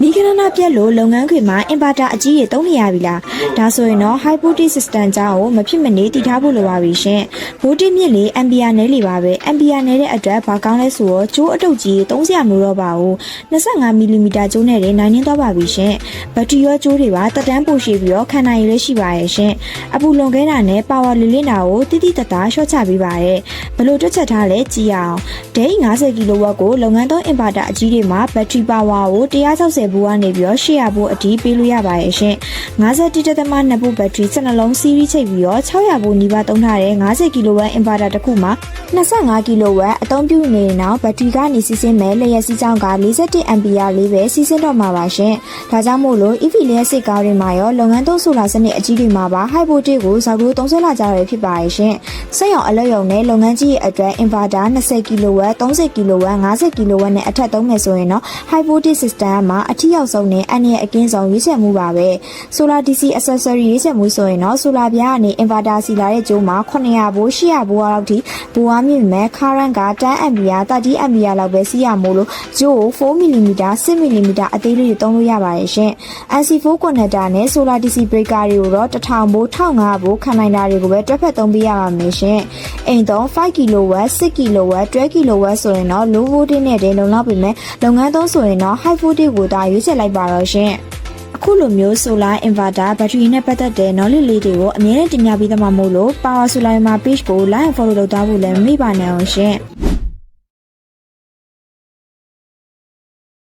မိခဏနာပြက်လို့လုပ်ငန်းခွင်မှာအင်ဗာတာအကြီးကြီးသုံးနေရပြီလားဒါဆိုရင်တော့ high voltage system ကြောင့်မဖြစ်မနေတည်ထားဖို့လိုပါပြီရှင် voltage မြင့်လေ ampere နဲလေပါပဲ ampere နဲတဲ့အတွက်ဘာကောင်းလဲဆိုတော့ကျိုးအတုပ်ကြီးသုံးစရာမလိုတော့ပါဘူး25 mm ကျိုးနဲ့နိုင်နှင်းသွားပါပြီရှင်ဘက်ထရီရောကျိုးတွေပါတက်တန်းပိုရှိပြီးတော့ခံနိုင်ရည်လည်းရှိပါရဲ့ရှင်အပူလွန်ခဲတာနဲ့ power လေးလေးတာကိုတိတိတတ်တာရှော့ချပေးပါရဲ့ဘယ်လိုတွက်ချက်ထားလဲကြည့်အောင်ဒိန်း50 kW ကိုလုပ်ငန်းသုံး inverter အကြီးတွေမှာ battery power ကို160 volt ကနေပြီးတော့800 volt အထိပေးလို့ရပါရဲ့ရှင်51.2 volt battery 12လုံး series ချိတ်ပြီးတော့600 volt နီးပါးသုံးထားတဲ့50 kW inverter တစ်ခုမှာ25 kW အသုံးပြုနေနောက်ဘက်ထရီကနေစီးဆင်းမဲ့လျှက်စီးကြောင်းက41 ampere လေးပဲစီးဆင်းတော့မှာပါရှင်ဒါကြောင့်မို့လို့ EV လျှက်စစ်ကားတွေမှာရောလုပ်ငန်းသုံးဆိုလာစနစ်အကြီးတွေမှာပါ high voltage ကိုဇောက်တိုးသုံးဆွဲလာကြရဖြစ်ပါရဲ့ရှင်စက်ရုံအလုပ်ရုံနဲ့လုပ်ငန်းကြီးရဲ့အတွက် inverter 20 kW 30 kW 50 kW နဲ့အထက်သုံးမယ်ဆိုရင်တော့ high voltage system မှာအထီးရောက်ဆုံးနဲ့အနည်းအကင်းဆုံးရွေးချယ်မှုပါပဲ solar DC accessory ရွေးချယ်မှုဆိုရင်တော့ solar ပြားကနေ inverter စီလာတဲ့ကျိုးမှာ900 volt 800 volt လောက်ထိဘူဝါမြင့်မဲ့ current က10 ampere 30 ampere လောက်ပဲစီးရမို့လို့ကျိုးကို4 mm 6 mm အသေးလေးတွေသုံးလို့ရပါရဲ့ရှင် NC4 connector နဲ့ solar DC breaker တွေကိုတော့1000 volt 1500 volt ခံနိုင်တာတွေကိုပဲတွဲဖက်သုံးပေးရပါမယ်ရှင်အိမ်သုံး5 kW 6 kW 12 kW ဆိုရင်တော့ low voltage နဲ့တင်လုံလောက်ပြီမဲ့လုပ်ငန်းသုံးဆိုရင်တော့ high voltage ကိုသာရွေးချယ်လိုက်ပါတော့ရှင်အခုလိုမျိုး solar inverter ဘက်ထရီနဲ့ပတ်သက်တဲ့ knowledge လေးတွေကိုအမြဲတမ်းတင်ပြပေးသမှာမို့လို့ Power Solar မှာ page ကို like and follow လုပ်ထားဖို့လည်းမမေ့ပါနဲ့အောင်ရှင်